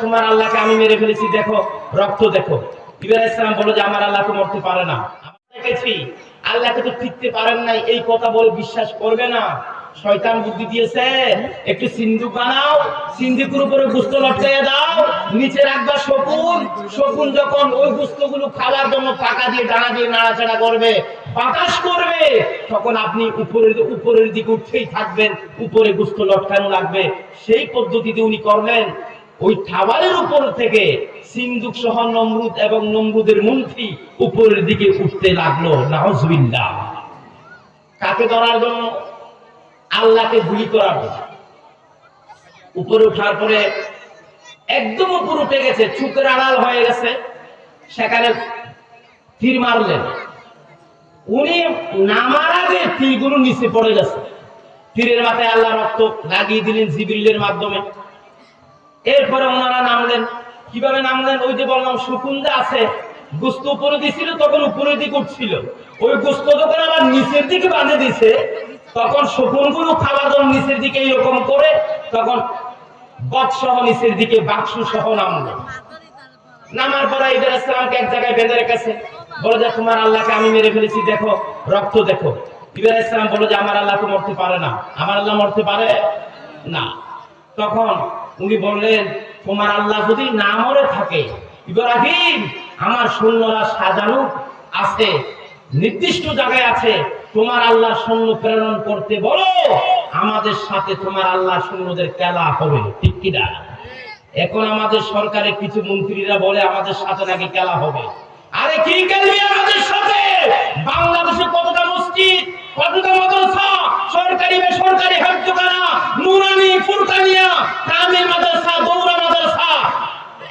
তোমার আল্লাহকে আমি মেরে ফেলেছি, দেখো রক্ত দেখো। ইব্রাহিম আলাইহিস সালাম বলল যে আমার আল্লাহ তো মরতে পারে না, আমরা দেখেছি আল্লাহকে তো ফিরতে পারেন নাই, এই কথা বলে বিশ্বাস করবে না। শয়তান বুদ্ধি দিয়েছে, একটু সিন্ধুক বানাও, সিন্ধুকের উপরে গোশত লটকাইয়া দাও, নিচে রাখবা শকুন, শকুন যখন ওই গোশতগুলো খাওয়ার জন্য টাকা দিয়ে ডানা দিয়ে নাড়াচাড়া করবে, বাতাস করবে, তখন আপনি উপরের দিকে উঠতেই থাকবেন, উপরে গোশত লটকানো লাগবে। সেই পদ্ধতিতে উনি করলেন। ওই খাবারের উপর থেকে সিন্ধুক সহ নমরুদ এবং নমরুদের মন্ত্রী উপরের দিকে উঠতে লাগলো। নাউজুবিল্লাহ। কাকে ধরার জন্য? আল্লাহকে গুলি করার জন্য। উপরে ওঠার পরে একদম উপরে উঠে গেছে, চুকের আড়াল হয়ে গেছে, সেখানে তীর মারলেন। উনি নামার আগে তীরগুলো নিচে পড়ে গেছে, তীরের মাথায় আল্লাহ রক্ত লাগিয়ে দিলেন জিবরিলের মাধ্যমে। এরপরে ওনারা নামলেন। কিভাবে নামলেন? ওই যে বললাম শকুন্দা আছে, গোশত উপরে দিছিল, তখন উপরের দিকে উঠছিল, ওই গোশত যখন আবার নিচের দিকে বাঁধে দিছে, তখন শকুনগুলো খাবার জন্য নিচের দিকে এরকম করে, তখন বৎ সহ নিচের দিকে বাক্স সহ নামলো। নামার পরে ইব্রাহিম আলাইহিস সালামকে এক জায়গায় বেঁধে রেখেছে, বলে যে তোমার আল্লাহকে আমি মেরে ফেলেছি, দেখো রক্ত দেখো। ইব্রাহিম আলাইহিস সালাম বলে যে আমার আল্লাহ তো মরতে পারে না, আমার আল্লাহ মরতে পারে না। তখন উনি বললেন তোমার আল্লাহ যদি না মরে থাকে, ইব্রাহিম আমার সৈন্যরা সাজানো আছে, নির্দিষ্ট জায়গায় আছে, তোমার আল্লাহ সৈন্য প্রেরণ করতে বলো, আমাদের সাথে তোমার আল্লাহ সৈন্যদের খেলা হবে, ঠিক কিনা? এখন আমাদের সরকারের কিছু মন্ত্রীরা বলে আমাদের সাথে নাকি খেলা হবে। আরে কি খেলবি আমাদের সাথে? বাংলাদেশে কতটা মসজিদ, কতটা মাদ্রাসা, সরকারি বেসরকারি, হাফেজখানা, নুরানি, ফুরকানিয়া, কামিল মাদ্রাসা, দৌড়া মাদ্রাসা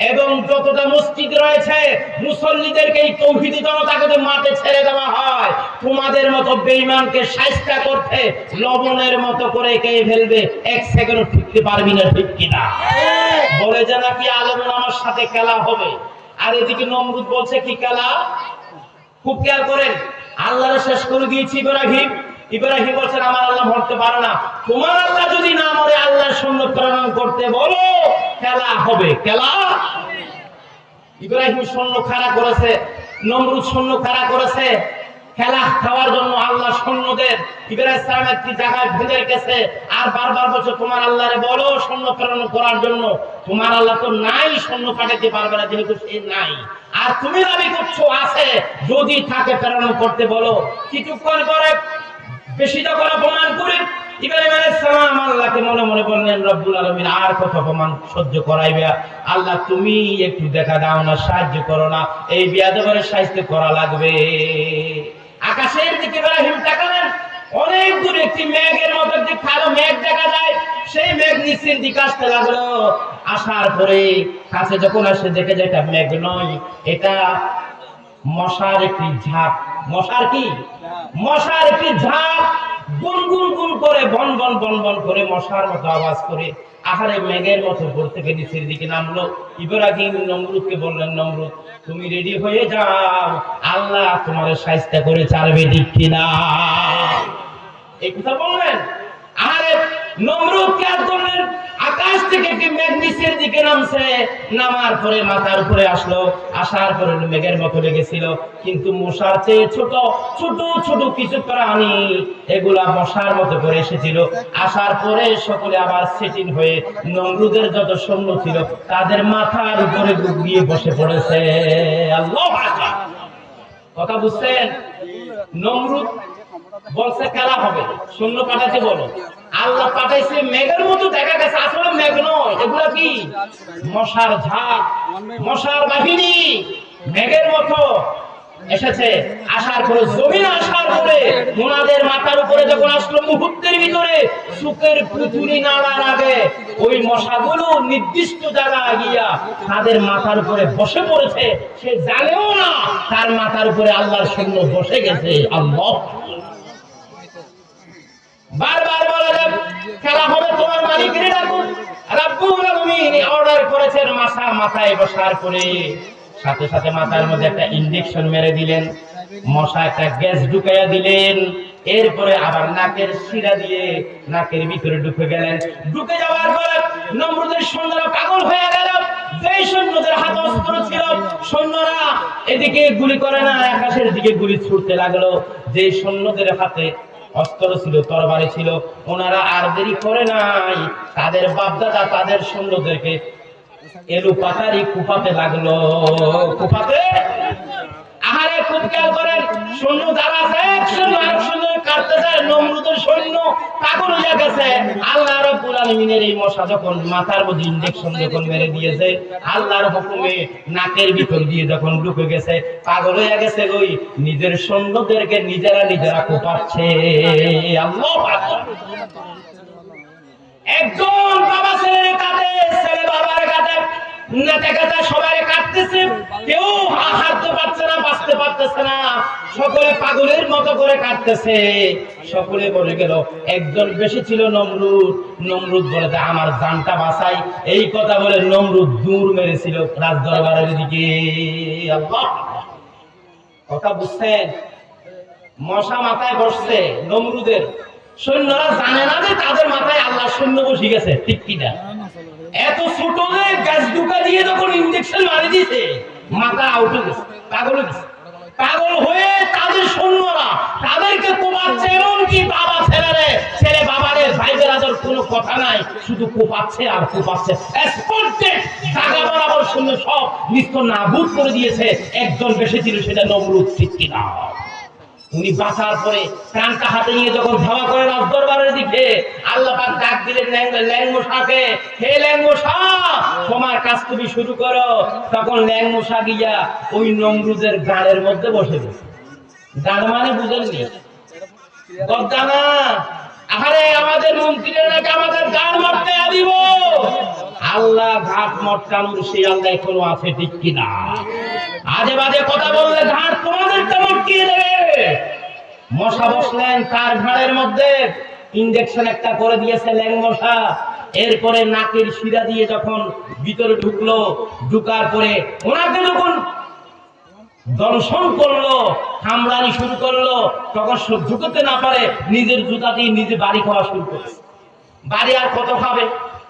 এবং যতটা মসজিদ রয়েছে, মুসল্লিদেরকে এই তৌহিদি জনতাকে মাঠে ছেড়ে দেওয়া হয়, তোমাদের মতো বেঈমানকে শায়েস্তা করতে লবণের মতো করে কে ফেলবে, এক সেকেন্ডও টিকতে পারবি না, ঠিক কিনা? বলে যে নাকি আলেম আমার সাথে খেলা হবে। আর এদিকে নমরুদ বলছে কি খেলা? খুব খেয়াল করেন, আল্লাহরে শেষ করে দিয়েছি ইব্রাহিম। ইব্রাহিম বলছেন আমার আল্লাহ মরতে পারে না, তোমার আল্লাহ যদি না মরে আল্লাহর সৈন্য প্রেরণ করতে বলো, খেলা হবে, খেলা। ইব্রাহিম সৈন্য খাড়া করেছে, নমরুদ সৈন্য খাড়া করেছে, খেলা খাওয়ার জন্য আল্লাহ সৈন্যদের ইব্রাহিম সালাম একটি জায়গায় ভেঙে রেখেছে। আর বারবার বলছে তোমার আল্লাহরে বলো সৈন্য প্রেরণ করার জন্য, তোমার আল্লাহ তো নাই, সৈন্য পাঠাতে পারবে না, যেহেতু সে নাই। আর তুমি দাবি করছো আছে, যদি থাকে প্রেরণ করতে বলো। কিছুক্ষণ পরে বেশি যখন অপমান করে ইব্রাহিম আলাইহিস সালাম আল্লাহকে মনে মনে বললেন, রব্বুল আলামিন আর কত অপমান সহ্য করাইবে, আল্লাহ তুমি একটু দেখা দাও না, সাহায্য করো না, এই বিয়াদবের শাস্তি করা লাগবে। আকাশের দিকে ইব্রাহিম তাকালেন, অনেক দূরে একটি মেঘের মতো একটি কালো মেঘ দেখা যায়, সেই মেঘ নিচের দিকে আসতে লাগলো। আসার পরে কাছে যখন আসে দেখে যে এটা মেঘ নয়, এটা মশার একটি ঝাঁক। মশার কি? মশার একটি ঝাঁক, গুনগুন গুন করে বন বন বন বন করে মশার মতো আওয়াজ করে আহারে মেঘের মতো উপর থেকে নিচের দিকে নামলো। ইব্রাহিম নমরুদকে বললেন, নমরুদ তুমি রেডি হয়ে যাও, আল্লাহ তোমার শায়েস্তা করে ছাড়বে, ঠিক কিনা? এই কথা বললেন। আরে নমরুদ কে করলেন, আকাশ থেকে একটি মেঘ নিচের দিকে নামছে, নামার পরে মাথার উপরে আসলো, আসার পরে মেঘের মতো লেগেছিল, কিন্তু মশার চেয়ে ছোট ছোট ছোট কিছু প্রাণী, এগুলা মশার মতো করে এসেছিল। আসার পরে সকলে আবার সেটিং হয়ে নমরুদের যত সৈন্য ছিল তাদের মাথার উপরে গিয়ে বসে পড়েছে। আল্লাহু আকবার। কথা বুঝছেন? নমরুদ বলছে খেলা হবে, সৈন্য পাঠাতে বলো। আল্লাহ পাঠাইছে মেঘের মতো, দেখা গেছে আসলে মেঘ নয়, এগুলা কি? মশার ঝাঁক, মশার বাহিনী মেঘের মতো এসেছে। আসার পরে জমিন আসার পরে ওনাদের মাথার উপরে যখন আসলো, মুহূর্তের ভিতরে সুখের পুতুলি নাড়ার আগে ওই মশাগুলো নির্দিষ্ট জায়গায় গিয়া তাদের মাথার উপরে বসে পড়েছে। সে জানেও না তার মাথার উপরে আল্লাহর সৈন্য বসে গেছে। আল্লাহ বারবার বলা যায় খেলা হবে, তোমার মালিকরে ডাকুন। রব্বুল আলামিন অর্ডার করেছেন মশা মাথায় বসার পরে সাথে সাথে মাথার মধ্যে একটা ইনজেকশন মেরে দিলেন, মশা একটা গ্যাস ঢুকাইয়া দিলেন, এরপরে আবার নাকের শিরা দিয়ে নাকের ভিতরে ঢুকে গেলেন। ঢুকে যাওয়ার পরে নমরুদের সৈন্যরা পাগল হয়ে গেল, যে সৈন্যরা এদিকে গুলি করে না, আকাশের দিকে গুলি ছুটতে লাগলো। যে সৈন্যদের হাতে অস্ত্র ছিল, তরবারি ছিল, ওনারা আর দেরি করে নাই, তাদের বাপদাদা তাদের সৈন্যদেরকে এলু পাতারি কুপাতে লাগলো। কুপাতে আহারে খুব খেয়াল করেন, সৈন্য যারা আছে একসঙ্গে আরেকসঙ্গে কাটতে যায়, নমরুদের সৈন্য পাগল হয়ে গেছে। আল্লাহ রাব্বুল আলামিনের এই মশা যখন মাথার মধ্যে ইনজেকশন যখন মেরে দিয়েছে, আল্লাহর হুকুমে নাকের ভিতর দিয়ে যখন ঢুকে গেছে, পাগল হয়ে গেছে। ওই নিজের সৈন্যদেরকে নিজেরা কোপাচ্ছে। আল্লাহু আকবার। একজন বাবা ছেলের কাটে, ছেলে বাবার কাটে, নেতা সবাই কাটতেছে, কেউ হাঁটতে পারছে না, বাঁচতে পারতেছে না, সকলে পাগলের মতো করে কাটতেছে। সকলে বলে গেল একজন বেশি ছিল নমরুদ। নমরুদ বলে আমার জানটা বাঁচাই, এই কথা বলে নমরুদ দূর মেরেছিল রাজ দরবারের দিকে। আল্লাহ, কথা বুঝছেন? মশা মাথায় বসছে নমরুদের। সৈন্যরা জানে না যে তাদের মাথায় আল্লাহ সৈন্য বসে গেছে, ঠিক কিনা? এত ছোট যে গ্যাস ঢুকা দিয়ে যখন ইনজেকশন মারি দিয়েছে, মাথা আউট হয়ে গেছে, পাগল হয়ে গেছে। পাগল হয়ে তাদের সৈন্যরা তাদেরকে কোপাচ্ছে, এমনকি বাবা ছেলে বাবারে ভাই বেরাদার কোনো কথা নাই, শুধু কোপাচ্ছে আর কোপাচ্ছে। জায়গা বরাবর শূন্য সব নিত্য নাবুদ করে দিয়েছে। একজন বেশি ছিল, সেটা নমরুদ, ঠিক কিনা? উনি বাঁচার পরে প্রাণটা হাতে নিয়ে যখন ধাওয়া করে রাজ দরবারের দিকে, আল্লাহ পাক ডাক দিলেন ল্যাংমশাকে, হে ল্যাংমশা, তোমার কাজ তুমি শুরু করো। তখন ল্যাংমশা গিয়া ওই নমরুদের গাড়ের মধ্যে বসে গেছে। গাড় মানে বুঝেননি? গদ্দানা। আরে আমাদের মন্ত্রীরা নাকি আমাদের গাড় মারতে দিব। আল্লাহ ঘাট মটকানোর সেই আল্লাহ এখনো আছে, ঠিক কিনা? আজে বাজে কথা বললে ঘাট তোমাদেরকে মটকিয়ে দেবে। মশা বসলেন তার ঘাড়ের মধ্যে, ইনজেকশন একটা করে দিয়েছে ল্যাংমশা। এরপরে নাকের শিরা দিয়ে যখন ভিতরে ঢুকলো, ঢুকার পরে ওনাকে যখন দর্শন করলো, কামড়ানি শুরু করলো, তখন সহ্য করতে না পারে নিজের জুতা দিয়ে নিজে বাড়ি খাওয়া শুরু করেছে। বাড়ি আর কত খাবে?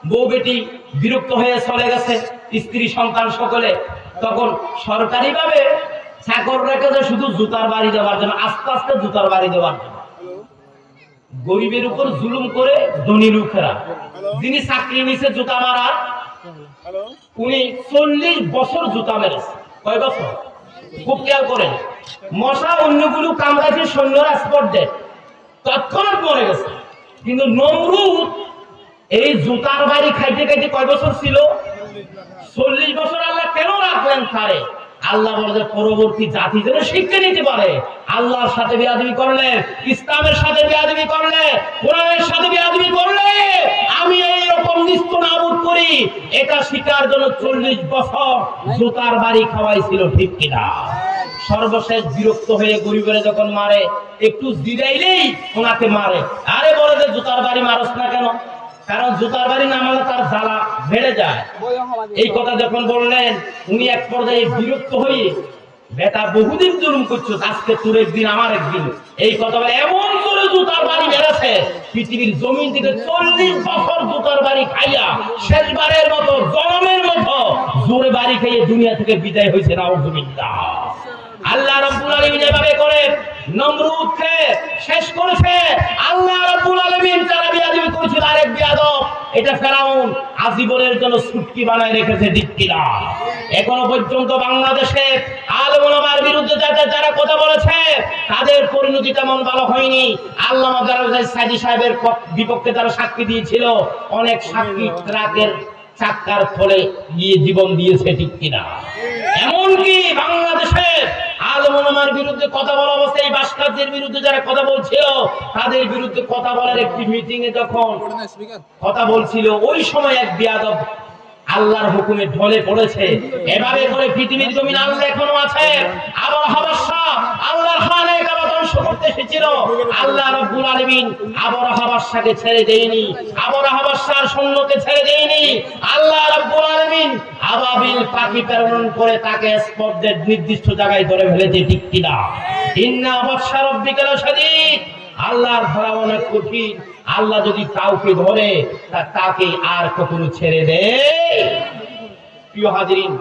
বউ বেটি বিরক্ত হয়ে চলে গেছে, স্ত্রী সন্তান সকলে। তখন সরকারি ভাবে চাকর রেখেছে শুধু জুতার বাড়ি দেওয়ার জন্য, আস্তে আস্তে জুতার বাড়ি দেওয়ার জন্য। গরিবের উপর জুলুম করে ধনী লোকেরা, যিনি চাকরি নিছে জুতা মারার, উনি 40 বছর জুতা মেরেছে। কয় বছর? খুব খেয়াল করেন। মশা অন্যগুলো কামড়াচ্ছে, সৈন্যরা স্পট ডেড, তৎক্ষণাৎ মরে গেছে। কিন্তু নমরুদ এই জুতার বাড়ি খাইতে খাইতে কয় বছর ছিল? 40 বছর। আল্লাহ কেন রাখলেন তারে? আল্লাহ বলে পরবর্তী জাতি যেন শিক্ষা নিতে পারে। আল্লাহর সাথে বেয়াদবি করলে, ইসলামের সাথে বেয়াদবি করলে, কোরআনের সাথে বেয়াদবি করলে আমি এই রকম নিস্ত নাবুদ করি, এটা শিকার জন্য 40 বছর জুতার বাড়ি খাওয়াইছিল, ঠিক কিনা? সর্বশেষ বিরক্ত হয়ে গরিবের যখন মারে, একটু জিরাইলেই ওনাকে মারে। আরে বলে যে জুতার বাড়ি মারস না কেন? কারণ জুতার বাড়ি না মারলে তার জ্বালা বেড়ে যায়। এই কথা যখন বললেন, উনি এক পর্যায়ে বিরক্ত হয়ে, বেটা বহুদিন জুলুম করছো, আজকে তোর একদিন আমার একদিন, এই কথা বলে এমন করে জুতার বাড়ি মেরেছে, পৃথিবীর জমিন থেকে 40 বছর জুতার বাড়ি খাইয়া শেষবারের মতো, জনমের মতো জোরে বাড়ি খাইয়ে দুনিয়া থেকে বিদায় হয়েছে। নাউযুবিল্লাহ। আল্লাহ রাব্বুল আলামিন এভাবে করে নমরুদকে শেষ করেছে। আল্লাহ রাব্বুল আলামিন যারা বিয়াদবি করেছিল, আরেক বিয়াদব এটা ফেরাউন আজীবনের জন্য ছুটকি বানায় রেখেছে, ঠিক কিনা? এখনো পর্যন্ত বাংলাদেশে আলেম ওলামার বিরুদ্ধে যারা কথা বলেছে, তাদের পরিণতি তেমন ভালো হয়নি। আল্লামা দারুল সাইদি সাহেবের বিপক্ষে যারা সাক্ষী দিয়েছিল, অনেক সাক্ষী ট্রাকের চাক্কার ফলে গিয়ে জীবন দিয়েছে, ঠিক কিনা? এমনকি বাংলাদেশের আলেম ওলামার বিরুদ্ধে কথা বলা অবস্থায় এই ভাস্কর্যের বিরুদ্ধে যারা কথা বলছিল, তাদের বিরুদ্ধে কথা বলার একটি মিটিং এ যখন কথা বলছিল, ওই সময় এক বিয়াদব আল্লাহর হুকুমে ঢলে পড়েছে। এভাবে করে পৃথিবীর জমিন আল্লাহ এখনো আছে। আবার হাবাসা আল্লাহর খানে কাবা ধ্বংস করতে এসেছিল, আল্লাহ রাব্বুল আলামিন আবার হাবাসাকে ছেড়ে দেয়নি, আবার হাবাসার সৈন্যকে ছেড়ে দেয়নি। আল্লাহ রাব্বুল আলামিন আবাবিল পাখি প্রেরণ করে তাকে স্পর্ধের নির্দিষ্ট জায়গায় ধরে ফেলেছে, ঠিক কিনা? ইন্না বাদশা রাব্বিকা লাশাদীদ। আল্লাহর ধরা অনেক কঠিন। আল্লাহ যদি কাউকে ধরে তাকে আর কখনো ছেড়ে দেয়? প্রিয় হাজিরিন,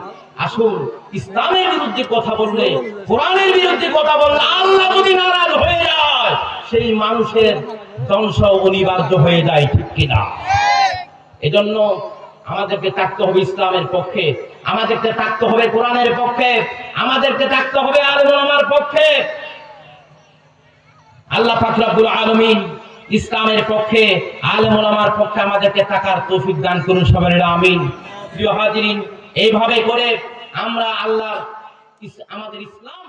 আসুন, ইসলামের বিরুদ্ধে কথা বললে, কোরআনের বিরুদ্ধে কথা বললে আল্লাহ যদি নারাজ হয়ে যায়, সেই মানুষের ধ্বংস অনিবার্য হয়ে যায়, ঠিক কিনা? এজন্য আমাদেরকে থাকতে হবে ইসলামের পক্ষে, আমাদেরকে থাকতে হবে কোরআনের পক্ষে, আমাদেরকে থাকতে হবে আলেম ওলামার পক্ষে। আল্লাহ পাক রব্বুল আলামিন ইসলামের পক্ষে, আলেম ওলামার পক্ষে আমাদেরকে থাকার তৌফিক দান করুন, সবাই আমিন। প্রিয় হাজিরিন, এইভাবে করে আমরা আমাদের ইসলাম